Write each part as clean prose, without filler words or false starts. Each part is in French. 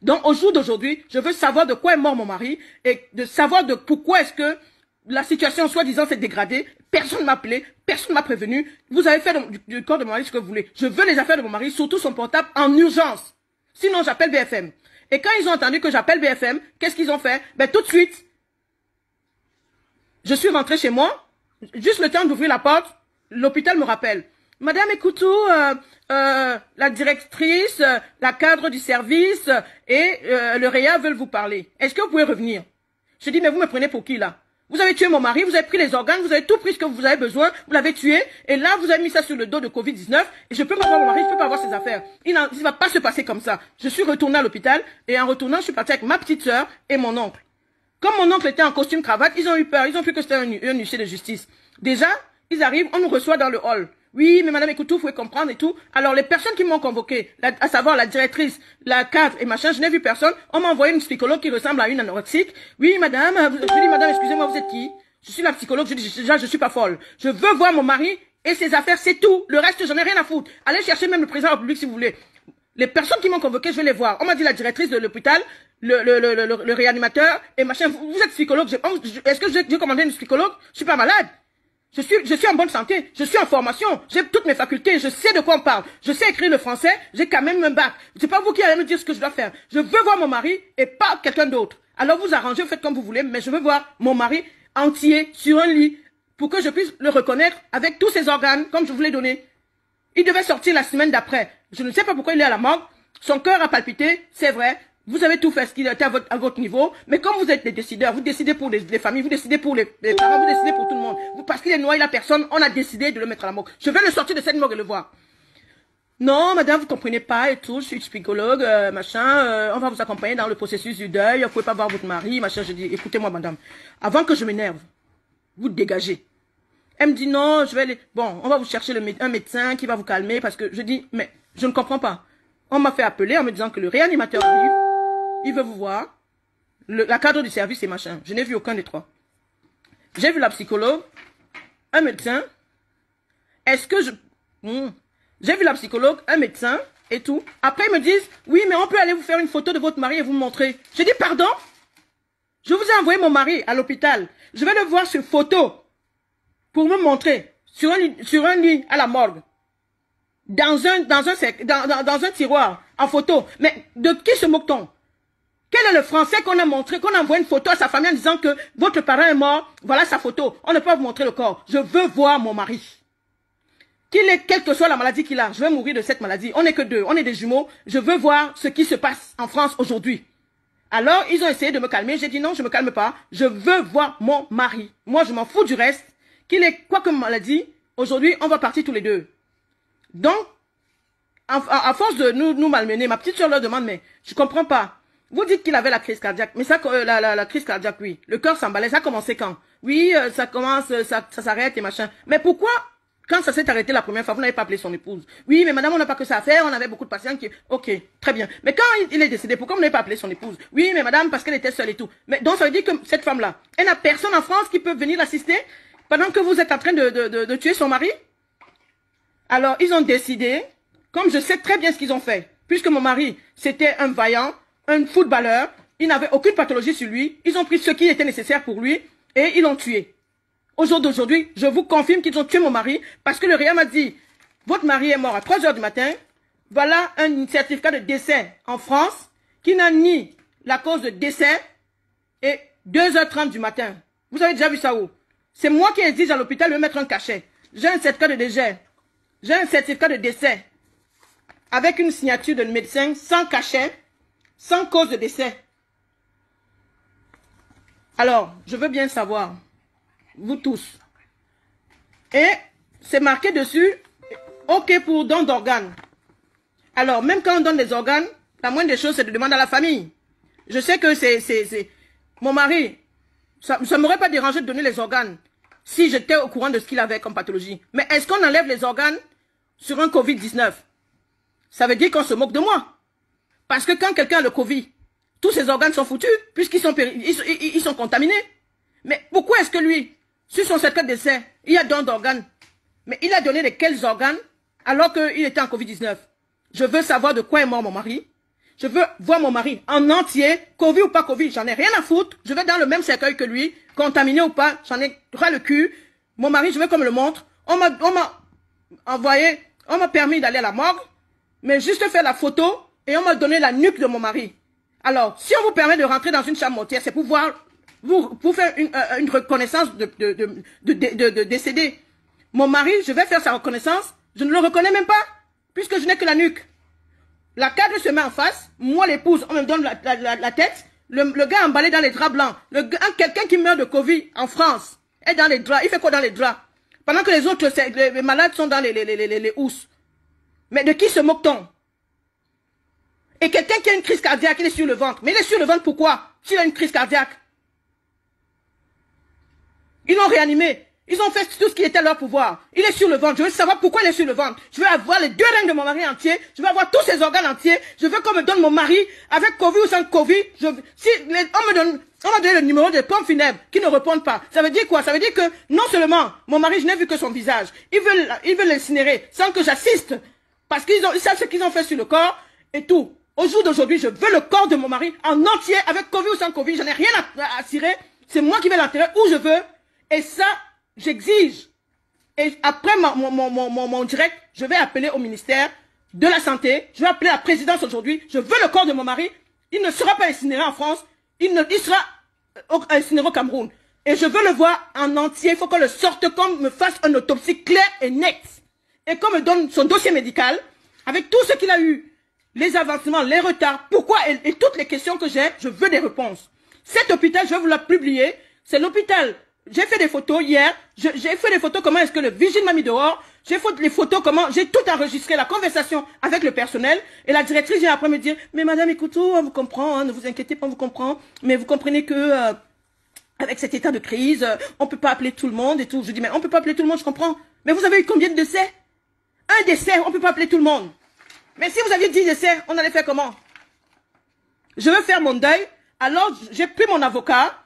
Donc, au jour d'aujourd'hui, je veux savoir de quoi est mort mon mari et de savoir de pourquoi est-ce que la situation, soi-disant, s'est dégradée. Personne ne m'a appelé, personne ne m'a prévenu. Vous avez fait du corps de mon mari ce que vous voulez. Je veux les affaires de mon mari, surtout son portable, en urgence. Sinon, j'appelle BFM. Et quand ils ont entendu que j'appelle BFM, qu'est-ce qu'ils ont fait? Ben, tout de suite, je suis rentrée chez moi, juste le temps d'ouvrir la porte, l'hôpital me rappelle. Madame Ekoutou, la directrice, la cadre du service et le REA veulent vous parler. Est-ce que vous pouvez revenir? Je dis, mais vous me prenez pour qui là? Vous avez tué mon mari, vous avez pris les organes, vous avez tout pris ce que vous avez besoin, vous l'avez tué, et là vous avez mis ça sur le dos de Covid-19, et je peux pas voir mon mari, je peux pas avoir ses affaires. Il ne va pas se passer comme ça. Je suis retournée à l'hôpital, et en retournant, je suis partie avec ma petite sœur et mon oncle. Comme mon oncle était en costume cravate, ils ont eu peur, ils ont cru que c'était un huissier de justice. Déjà, ils arrivent, on nous reçoit dans le hall. Oui, mais madame Ekoutou, vous pouvez comprendre et tout. Alors, les personnes qui m'ont convoqué, à savoir la directrice, la cadre et machin, je n'ai vu personne. On m'a envoyé une psychologue qui ressemble à une anorexique. Oui, madame, je dis, madame, excusez-moi, vous êtes qui? Je suis la psychologue, je dis, déjà, je suis pas folle. Je veux voir mon mari et ses affaires, c'est tout. Le reste, j'en ai rien à foutre. Allez chercher même le président de la République si vous voulez. Les personnes qui m'ont convoqué, je vais les voir. On m'a dit la directrice de l'hôpital, le réanimateur et machin. Vous êtes psychologue. Est-ce que j'ai commandé une psychologue? Je suis pas malade. Je suis en bonne santé, je suis en formation, j'ai toutes mes facultés, je sais de quoi on parle, je sais écrire le français, j'ai quand même un bac. C'est pas vous qui allez me dire ce que je dois faire. Je veux voir mon mari et pas quelqu'un d'autre. Alors vous arrangez, vous faites comme vous voulez, mais je veux voir mon mari entier sur un lit pour que je puisse le reconnaître avec tous ses organes, comme je vous l'ai donné. Il devait sortir la semaine d'après. Je ne sais pas pourquoi il est à la morgue. Son cœur a palpité, c'est vrai. Vous avez tout fait ce qui était à votre niveau, mais comme vous êtes les décideurs, vous décidez pour les familles, vous décidez pour les parents, vous décidez pour tout le monde. Parce qu'il est noyé la personne, on a décidé de le mettre à la morgue. Je vais le sortir de cette morgue et le voir. Non, madame, vous comprenez pas et tout, je suis psychologue, machin, on va vous accompagner dans le processus du deuil, vous pouvez pas voir votre mari, machin. Je dis, écoutez-moi, madame, avant que je m'énerve, vous dégagez. Elle me dit, non, je vais aller, bon, on va vous chercher un médecin qui va vous calmer, parce que je dis, mais je ne comprends pas. On m'a fait appeler en me disant que le réanimateur arrive. Il veut vous voir, la cadre du service et machin. Je n'ai vu aucun des trois. J'ai vu la psychologue, un médecin. Est-ce que j'ai vu la psychologue, un médecin et tout. Après, ils me disent, oui, mais on peut aller vous faire une photo de votre mari et vous montrer. J'ai dit, pardon? Je vous ai envoyé mon mari à l'hôpital. Je vais le voir sur photo pour me montrer sur un lit à la morgue. Dans un tiroir, en photo. Mais de qui se moque-t-on? Quel est le français qu'on a montré, qu'on a envoyé une photo à sa famille en disant que votre parent est mort, voilà sa photo. On ne peut pas vous montrer le corps. Je veux voir mon mari. Quelle que soit la maladie qu'il a, je vais mourir de cette maladie. On n'est que deux, on est des jumeaux. Je veux voir ce qui se passe en France aujourd'hui. Alors, ils ont essayé de me calmer. J'ai dit non, je ne me calme pas. Je veux voir mon mari. Moi, je m'en fous du reste. Qu'il ait quoi que maladie, aujourd'hui, on va partir tous les deux. Donc, à force de nous malmener, ma petite soeur leur demande, mais je ne comprends pas. Vous dites qu'il avait la crise cardiaque, mais ça, la crise cardiaque, oui. Le cœur s'emballait, ça a commencé quand? Oui, ça commence, ça s'arrête et machin. Mais pourquoi, quand ça s'est arrêté la première fois, vous n'avez pas appelé son épouse? Oui, mais madame, on n'a pas que ça à faire, on avait beaucoup de patients qui... Ok, très bien. Mais quand il est décédé, pourquoi vous n'avez pas appelé son épouse? Oui, mais madame, parce qu'elle était seule et tout. Mais donc, ça veut dire que cette femme-là, elle n'a personne en France qui peut venir l'assister pendant que vous êtes en train de tuer son mari? Alors, ils ont décidé, comme je sais très bien ce qu'ils ont fait, puisque mon mari, c'était un vaillant, un footballeur, il n'avait aucune pathologie sur lui, ils ont pris ce qui était nécessaire pour lui et ils l'ont tué. Au jour d'aujourd'hui, je vous confirme qu'ils ont tué mon mari parce que le REA m'a dit, votre mari est mort à 3 h du matin, voilà un certificat de décès en France qui n'a ni la cause de décès et 2 h 30 du matin. Vous avez déjà vu ça où? C'est moi qui exige à l'hôpital de me mettre un cachet. J'ai un certificat de décès. J'ai un certificat de décès avec une signature de médecin sans cachet, sans cause de décès. Alors, je veux bien savoir, vous tous. Et c'est marqué dessus, ok pour don d'organes. Alors, même quand on donne des organes, la moindre des choses, c'est de demander à la famille. Je sais que c'est mon mari, ça ne m'aurait pas dérangé de donner les organes si j'étais au courant de ce qu'il avait comme pathologie. Mais est-ce qu'on enlève les organes sur un Covid-19? Ça veut dire qu'on se moque de moi. Parce que quand quelqu'un a le Covid, tous ses organes sont foutus, puisqu'ils sont, ils sont contaminés. Mais pourquoi est-ce que lui, sur son certificat de décès, il a don d'organes? Mais il a donné de quels organes alors qu'il était en Covid-19? Je veux savoir de quoi est mort mon mari. Je veux voir mon mari en entier, Covid ou pas Covid, j'en ai rien à foutre. Je vais dans le même cercueil que lui, contaminé ou pas, j'en ai ras le cul. Mon mari, je veux qu'on me le montre. On m'a envoyé, on m'a permis d'aller à la morgue, mais juste faire la photo et on m'a donné la nuque de mon mari. Alors, si on vous permet de rentrer dans une chambre mortuaire, c'est pour voir, pour faire une reconnaissance de décédé. Mon mari, je vais faire sa reconnaissance, je ne le reconnais même pas, puisque je n'ai que la nuque. La cadre se met en face, moi l'épouse, on me donne la tête, le gars emballé dans les draps blancs, quelqu'un qui meurt de Covid en France, est dans les draps, il fait quoi dans les draps? Pendant que les autres, les malades sont dans les housses. Mais de qui se moque-t-on? Et quelqu'un qui a une crise cardiaque, il est sur le ventre. Mais il est sur le ventre pourquoi? S'il a une crise cardiaque. Ils l'ont réanimé. Ils ont fait tout ce qui était à leur pouvoir. Il est sur le ventre. Je veux savoir pourquoi il est sur le ventre. Je veux avoir les 2 reins de mon mari entier. Je veux avoir tous ses organes entiers. Je veux qu'on me donne mon mari avec Covid ou sans Covid. On m'a donné le numéro des pompes funèbres qui ne répondent pas. Ça veut dire quoi? Ça veut dire que non seulement mon mari, je n'ai vu que son visage. Ils veulent l'incinérer sans que j'assiste. Parce qu'ils savent ce qu'ils ont fait sur le corps et tout. Au jour d'aujourd'hui, je veux le corps de mon mari en entier avec Covid ou sans Covid. J'en ai rien à cirer. C'est moi qui vais l'enterrer où je veux. Et ça, j'exige. Et après mon direct, je vais appeler au ministère de la Santé. Je vais appeler la présidence aujourd'hui. Je veux le corps de mon mari. Il ne sera pas incinéré en France. Il sera incinéré au Cameroun. Et je veux le voir en entier. Il faut qu'on le sorte, qu'on me fasse une autopsie claire et nette. Et qu'on me donne son dossier médical avec tout ce qu'il a eu. Les avancements, les retards, pourquoi et toutes les questions que j'ai, je veux des réponses. Cet hôpital, je vais vous la publier. C'est l'hôpital. J'ai fait des photos hier. J'ai fait des photos comment est-ce que le vigile m'a mis dehors. J'ai fait les photos comment, j'ai tout enregistré, la conversation avec le personnel. Et la directrice vient après me dire, mais madame, écoutez, on vous comprend, hein, ne vous inquiétez pas, on vous comprend. Mais vous comprenez que, avec cet état de crise, on peut pas appeler tout le monde et tout. Je dis, mais on peut pas appeler tout le monde, je comprends. Mais vous avez eu combien de décès? Un décès, on peut pas appeler tout le monde. Mais si vous aviez 10 décès, on allait faire comment? Je veux faire mon deuil. Alors, j'ai pris mon avocat.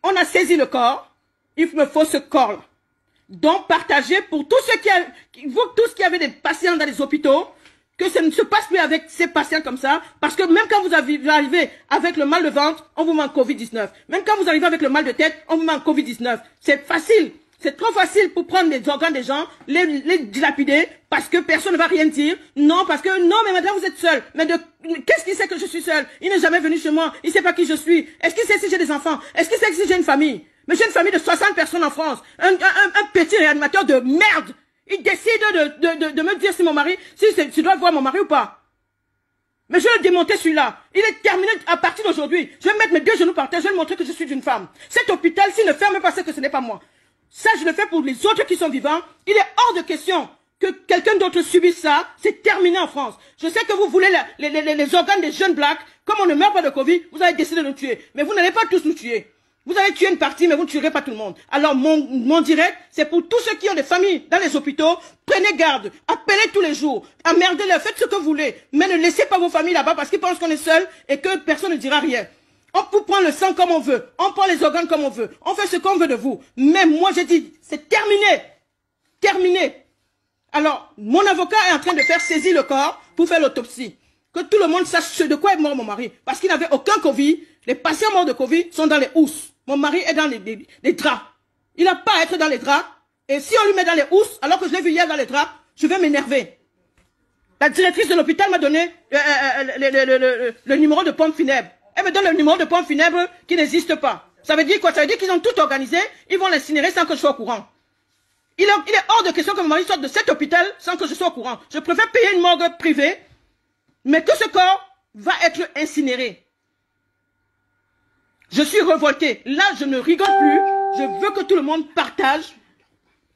On a saisi le corps. Il me faut ce corps-là. Donc, partagez pour tous ceux qui avaient des patients dans les hôpitaux, que ça ne se passe plus avec ces patients comme ça. Parce que même quand vous arrivez avec le mal de ventre, on vous met en Covid-19. Même quand vous arrivez avec le mal de tête, on vous met en Covid-19. C'est facile. C'est trop facile pour prendre les organes des gens, les dilapider, parce que personne ne va rien dire. Non, parce que, non, mais madame, vous êtes seule. Mais qu'est-ce qu'il sait que je suis seule? Il n'est jamais venu chez moi. Il ne sait pas qui je suis. Est-ce qu'il sait si j'ai des enfants? Est-ce qu'il sait si j'ai une famille? Mais j'ai une famille de 60 personnes en France. Un petit réanimateur de merde. Il décide de me dire si mon mari, si je dois voir mon mari ou pas. Mais je vais le démonter celui-là. Il est terminé à partir d'aujourd'hui. Je vais mettre mes 2 genoux par terre. Je vais lui montrer que je suis une femme. Cet hôpital, s'il ne ferme pas, c'est que ce n'est pas moi. Ça, je le fais pour les autres qui sont vivants. Il est hors de question que quelqu'un d'autre subisse ça. C'est terminé en France. Je sais que vous voulez les organes des jeunes blacks. Comme on ne meurt pas de Covid, vous avez décidé de nous tuer. Mais vous n'allez pas tous nous tuer. Vous allez tuer une partie, mais vous ne tuerez pas tout le monde. Alors, mon direct, c'est pour tous ceux qui ont des familles dans les hôpitaux. Prenez garde. Appelez tous les jours. Emmerdez-les. Faites ce que vous voulez. Mais ne laissez pas vos familles là-bas parce qu'ils pensent qu'on est seuls et que personne ne dira rien. On peut prendre le sang comme on veut. On prend les organes comme on veut. On fait ce qu'on veut de vous. Mais moi, j'ai dit, c'est terminé. Terminé. Alors, mon avocat est en train de faire saisir le corps pour faire l'autopsie. Que tout le monde sache de quoi est mort mon mari. Parce qu'il n'avait aucun Covid. Les patients morts de Covid sont dans les housses. Mon mari est dans les draps. Il n'a pas à être dans les draps. Et si on lui met dans les housses, alors que je l'ai vu hier dans les draps, je vais m'énerver. La directrice de l'hôpital m'a donné le numéro de pompe funèbre. Elle me donne le numéro de pompe funèbre qui n'existe pas. Ça veut dire quoi? Ça veut dire qu'ils ont tout organisé. Ils vont l'incinérer sans que je sois au courant. Il est hors de question que mon mari sorte de cet hôpital sans que je sois au courant. Je préfère payer une morgue privée, mais que ce corps va être incinéré. Je suis révoltée. Là, je ne rigole plus. Je veux que tout le monde partage.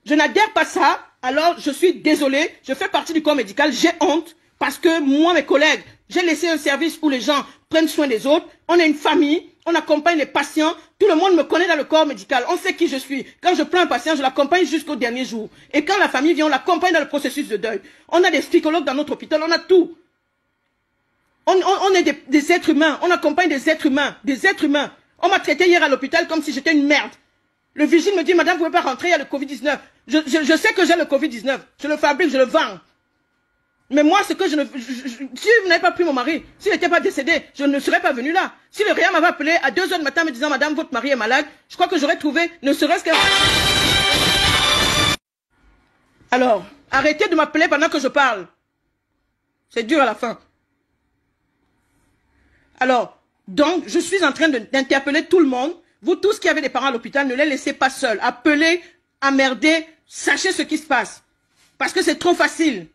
Je n'adhère pas à ça. Alors, je suis désolée. Je fais partie du corps médical. J'ai honte. Parce que moi, mes collègues, j'ai laissé un service où les gens prennent soin des autres. On est une famille. On accompagne les patients. Tout le monde me connaît dans le corps médical. On sait qui je suis. Quand je prends un patient, je l'accompagne jusqu'au dernier jour. Et quand la famille vient, on l'accompagne dans le processus de deuil. On a des psychologues dans notre hôpital. On a tout. On est des êtres humains. On accompagne des êtres humains. Des êtres humains. On m'a traité hier à l'hôpital comme si j'étais une merde. Le vigile me dit, madame, vous ne pouvez pas rentrer, il y a le Covid-19. Je sais que j'ai le Covid-19. Je le fabrique, je le vends. Mais moi, ce que je ne... si vous n'avez pas pris mon mari, s'il n'était pas décédé, je ne serais pas venu là. Si le réa m'avait appelé à 2 h du matin me disant, madame, votre mari est malade, je crois que j'aurais trouvé, ne serait-ce que... Alors, arrêtez de m'appeler pendant que je parle. C'est dur à la fin. Alors, donc, je suis en train d'interpeller tout le monde. Vous tous qui avez des parents à l'hôpital, ne les laissez pas seuls. Appelez, emmerdez, sachez ce qui se passe. Parce que c'est trop facile.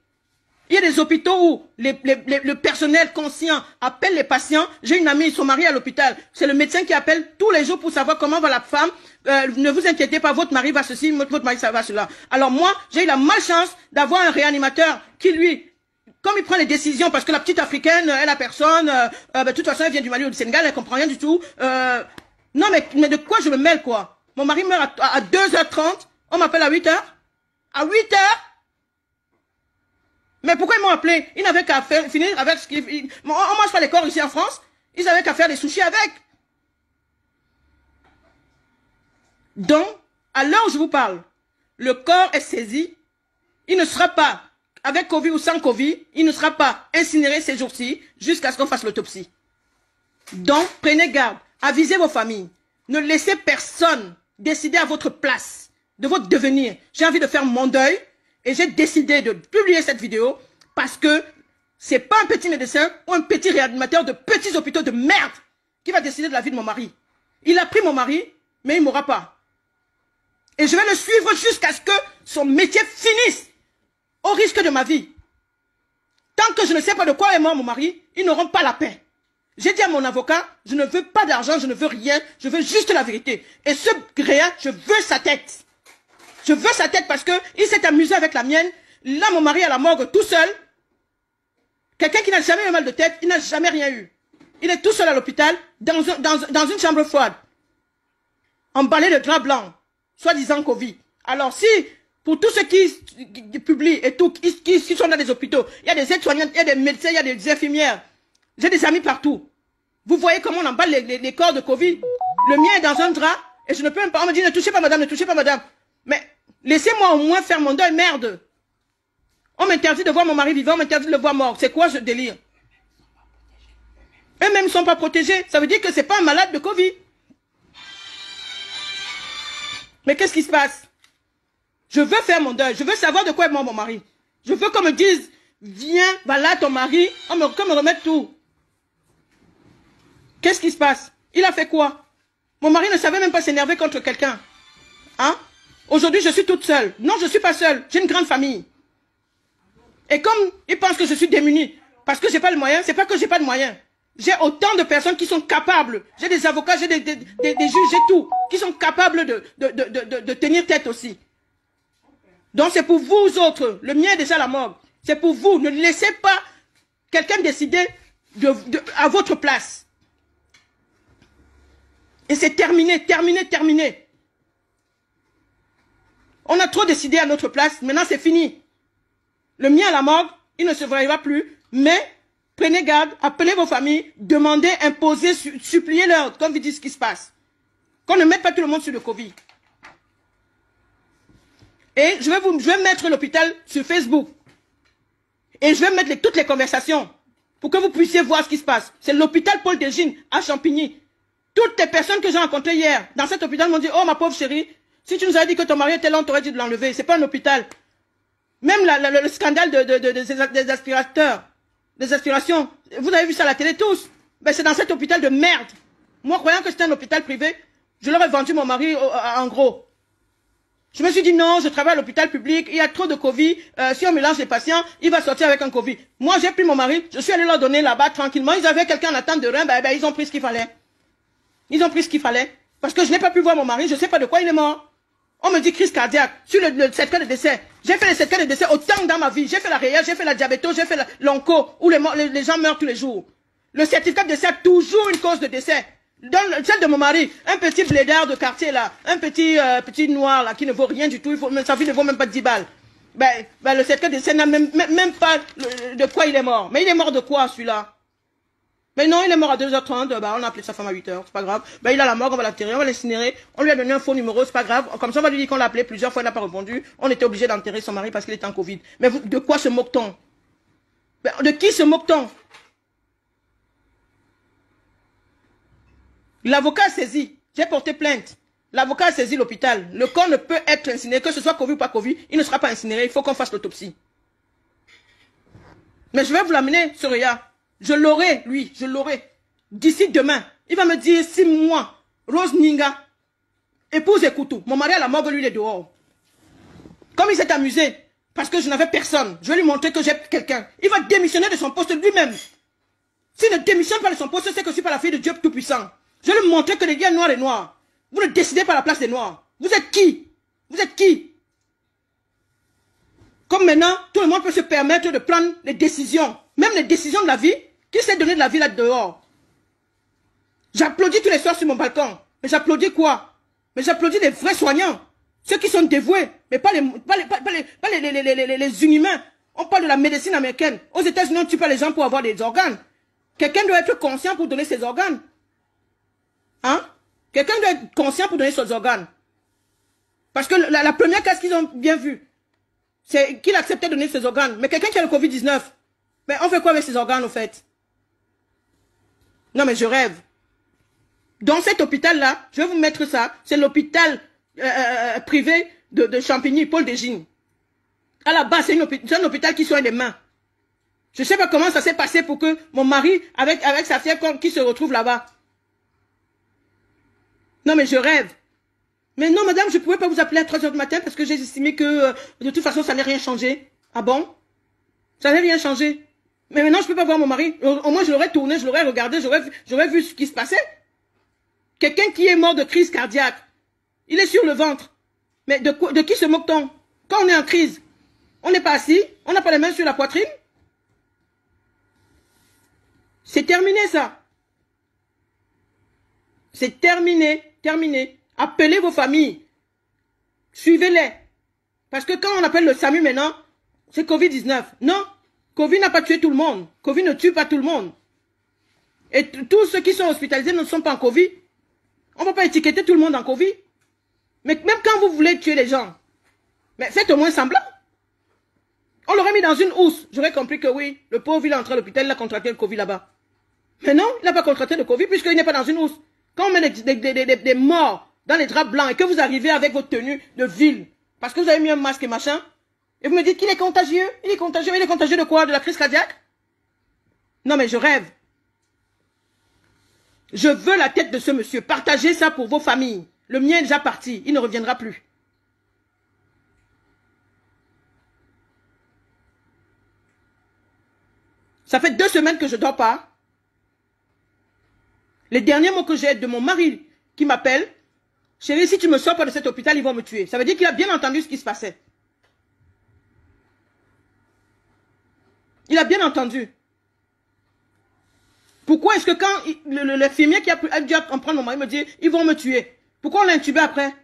Il y a des hôpitaux où le personnel conscient appelle les patients. J'ai une amie, son mari à l'hôpital. C'est le médecin qui appelle tous les jours pour savoir comment va la femme. Ne vous inquiétez pas, votre mari va ceci, votre mari ça va cela. Alors moi, j'ai eu la malchance d'avoir un réanimateur qui lui, comme il prend les décisions, parce que la petite africaine, elle a personne, de toute façon elle vient du Mali ou du Sénégal, elle comprend rien du tout. Non mais de quoi je me mêle quoi? Mon mari meurt à 2h30, on m'appelle à 8h. À 8h? Mais pourquoi ils m'ont appelé? Ils n'avaient qu'à finir avec ce qu'ils... On mange pas les corps ici en France. Ils avaient qu'à faire des sushis avec. Donc, à l'heure où je vous parle, le corps est saisi. Il ne sera pas, avec Covid ou sans Covid, il ne sera pas incinéré ces jours-ci jusqu'à ce qu'on fasse l'autopsie. Donc, prenez garde. Avisez vos familles. Ne laissez personne décider à votre place de votre devenir. J'ai envie de faire mon deuil. Et j'ai décidé de publier cette vidéo parce que c'est pas un petit médecin ou un petit réanimateur de petits hôpitaux de merde qui va décider de la vie de mon mari. Il a pris mon mari, mais il ne m'aura pas. Et je vais le suivre jusqu'à ce que son métier finisse au risque de ma vie. Tant que je ne sais pas de quoi est mort mon mari, ils n'auront pas la paix. J'ai dit à mon avocat, je ne veux pas d'argent, je ne veux rien, je veux juste la vérité. Et ce réa, je veux sa tête. Je veux sa tête parce qu'il s'est amusé avec la mienne. Là, mon mari à la morgue tout seul. Quelqu'un qui n'a jamais eu mal de tête, il n'a jamais rien eu. Il est tout seul à l'hôpital, dans une chambre froide. Emballé de drap blanc, soi-disant Covid. Alors si, pour tous ceux qui publient et tout, qui sont dans des hôpitaux, il y a des aides-soignantes, il y a des médecins, il y a des infirmières. J'ai des amis partout. Vous voyez comment on emballe les corps de Covid. Le mien est dans un drap et je ne peux même pas. On me dit ne touchez pas madame, ne touchez pas madame. Mais laissez-moi au moins faire mon deuil, merde. On m'interdit de voir mon mari vivant, on m'interdit de le voir mort. C'est quoi ce délire? Eux-mêmes ne sont pas protégés. Ça veut dire que ce n'est pas un malade de Covid. Mais qu'est-ce qui se passe? Je veux faire mon deuil. Je veux savoir de quoi est mort mon mari. Je veux qu'on me dise, viens, va là ton mari, qu'on me remette tout. Qu'est-ce qui se passe? Il a fait quoi? Mon mari ne savait même pas s'énerver contre quelqu'un. Hein? Aujourd'hui, je suis toute seule. Non, je ne suis pas seule. J'ai une grande famille. Et comme ils pensent que je suis démunie, parce que je n'ai pas le moyen, c'est pas que j'ai pas de moyens. J'ai autant de personnes qui sont capables. J'ai des avocats, j'ai des juges, j'ai tout. Qui sont capables de tenir tête aussi. Donc c'est pour vous autres. Le mien est déjà à la morgue. C'est pour vous. Ne laissez pas quelqu'un décider à votre place. Et c'est terminé, terminé, terminé. On a trop décidé à notre place, maintenant c'est fini. Le mien à la morgue, il ne se verra plus, mais prenez garde, appelez vos familles, demandez, imposez, suppliez-leur, comme vous dites ce qui se passe. Qu'on ne mette pas tout le monde sur le Covid. Et je vais mettre l'hôpital sur Facebook. Et je vais mettre toutes les conversations, pour que vous puissiez voir ce qui se passe. C'est l'hôpital Paul Desgines, à Champigny. Toutes les personnes que j'ai rencontrées hier, dans cet hôpital, m'ont dit, oh ma pauvre chérie, si tu nous avais dit que ton mari était là, on t'aurait dit de l'enlever. C'est pas un hôpital. Même le scandale des aspirateurs, des aspirations, vous avez vu ça à la télé tous. Ben, c'est dans cet hôpital de merde. Moi, croyant que c'était un hôpital privé, je leur ai vendu mon mari en gros. Je me suis dit non, je travaille à l'hôpital public, il y a trop de Covid, si on mélange les patients, il va sortir avec un Covid. Moi, j'ai pris mon mari, je suis allé leur donner là-bas tranquillement. Ils avaient quelqu'un en attente de rein, ben, ils ont pris ce qu'il fallait. Ils ont pris ce qu'il fallait. Parce que je n'ai pas pu voir mon mari, je ne sais pas de quoi il est mort. On me dit crise cardiaque sur le certificat de décès. J'ai fait les certificats de décès autant dans ma vie. J'ai fait la réa, j'ai fait la diabéto, j'ai fait l'onco, où les gens meurent tous les jours. Le certificat de décès a toujours une cause de décès. Dans celle de mon mari, un petit blédard de quartier là, un petit noir là qui ne vaut rien du tout, sa vie ne vaut même pas 10 balles. Ben, le certificat de décès n'a même pas de quoi il est mort. Mais il est mort de quoi celui-là? Mais non, il est mort à 2h30, bah, on a appelé sa femme à 8h, c'est pas grave. Bah, il a la morgue, on va l'enterrer, on va l'incinérer. On lui a donné un faux numéro, c'est pas grave. Comme ça, on va lui dire qu'on l'a appelé plusieurs fois, il n'a pas répondu. On était obligé d'enterrer son mari parce qu'il était en Covid. Mais de quoi se moque-t-on? Ben, de qui se moque-t-on? L'avocat a saisi. J'ai porté plainte. L'avocat a saisi l'hôpital. Le corps ne peut être incinéré, que ce soit Covid ou pas Covid, il ne sera pas incinéré. Il faut qu'on fasse l'autopsie. Mais je vais vous l'amener, Soraya. Je l'aurai, lui, je l'aurai. D'ici demain, il va me dire 6 mois. Rose Ninga, épouse Ekoutou. Mon mari à la morgue, lui, il est dehors. Comme il s'est amusé, parce que je n'avais personne, je vais lui montrer que j'ai quelqu'un. Il va démissionner de son poste lui-même. S'il ne démissionne pas de son poste, c'est que je ne suis pas la fille de Dieu Tout-Puissant. Je vais lui montrer que les gars noirs et noirs. Vous ne décidez pas à la place des noirs. Vous êtes qui? Vous êtes qui? Comme maintenant, tout le monde peut se permettre de prendre les décisions. Même les décisions de la vie. Qui s'est donné de la vie là dehors? J'applaudis tous les soirs sur mon balcon. Mais j'applaudis quoi? Mais j'applaudis les vrais soignants. Ceux qui sont dévoués. Mais pas les inhumains. On parle de la médecine américaine. Aux États-Unis, on ne tue pas les gens pour avoir des organes. Quelqu'un doit être conscient pour donner ses organes. Hein? Quelqu'un doit être conscient pour donner ses organes. Parce que la première case qu'ils ont bien vue, c'est qu'il acceptait de donner ses organes. Mais quelqu'un qui a le Covid-19, mais on fait quoi avec ses organes, au fait? Non, mais je rêve. Dans cet hôpital-là, je vais vous mettre ça. C'est l'hôpital privé de Champigny, Paul Desgines. À la base, c'est un hôpital qui soigne les mains. Je ne sais pas comment ça s'est passé pour que mon mari, avec sa fièvre, qui se retrouve là-bas. Non, mais je rêve. Mais non, madame, je ne pouvais pas vous appeler à 3 h du matin parce que j'ai estimé que de toute façon, ça n'allait rien changer. Ah bon? Ça n'allait rien changer. Mais maintenant, je ne peux pas voir mon mari. Au moins, je l'aurais tourné, je l'aurais regardé, j'aurais vu ce qui se passait. Quelqu'un qui est mort de crise cardiaque. Il est sur le ventre. Mais de qui se moque-t-on? Quand on est en crise, on n'est pas assis, on n'a pas les mains sur la poitrine. C'est terminé, ça. C'est terminé, terminé. Appelez vos familles. Suivez-les. Parce que quand on appelle le SAMU maintenant, c'est Covid-19. Non, Covid n'a pas tué tout le monde. Covid ne tue pas tout le monde. Et tous ceux qui sont hospitalisés ne sont pas en Covid. On ne va pas étiqueter tout le monde en Covid. Mais même quand vous voulez tuer les gens, mais faites au moins semblant. On l'aurait mis dans une housse. J'aurais compris que oui, le pauvre il est entré à l'hôpital, il a contracté le Covid là-bas. Mais non, il n'a pas contracté le Covid puisqu'il n'est pas dans une housse. Quand on met des morts dans les draps blancs et que vous arrivez avec votre tenue de ville, parce que vous avez mis un masque et machin, et vous me dites qu'il est contagieux, il est contagieux de quoi? De la crise cardiaque? Non mais je rêve. Je veux la tête de ce monsieur. Partagez ça pour vos familles. Le mien est déjà parti, il ne reviendra plus. Ça fait 2 semaines que je ne dors pas. Les derniers mots que j'ai de mon mari qui m'appelle, chérie, si tu me sors pas de cet hôpital, ils vont me tuer. Ça veut dire qu'il a bien entendu ce qui se passait. Il a bien entendu. Pourquoi est-ce que quand l'infirmier qui a dû en prendre mon mari me dit, ils vont me tuer. Pourquoi on l'a intubé après?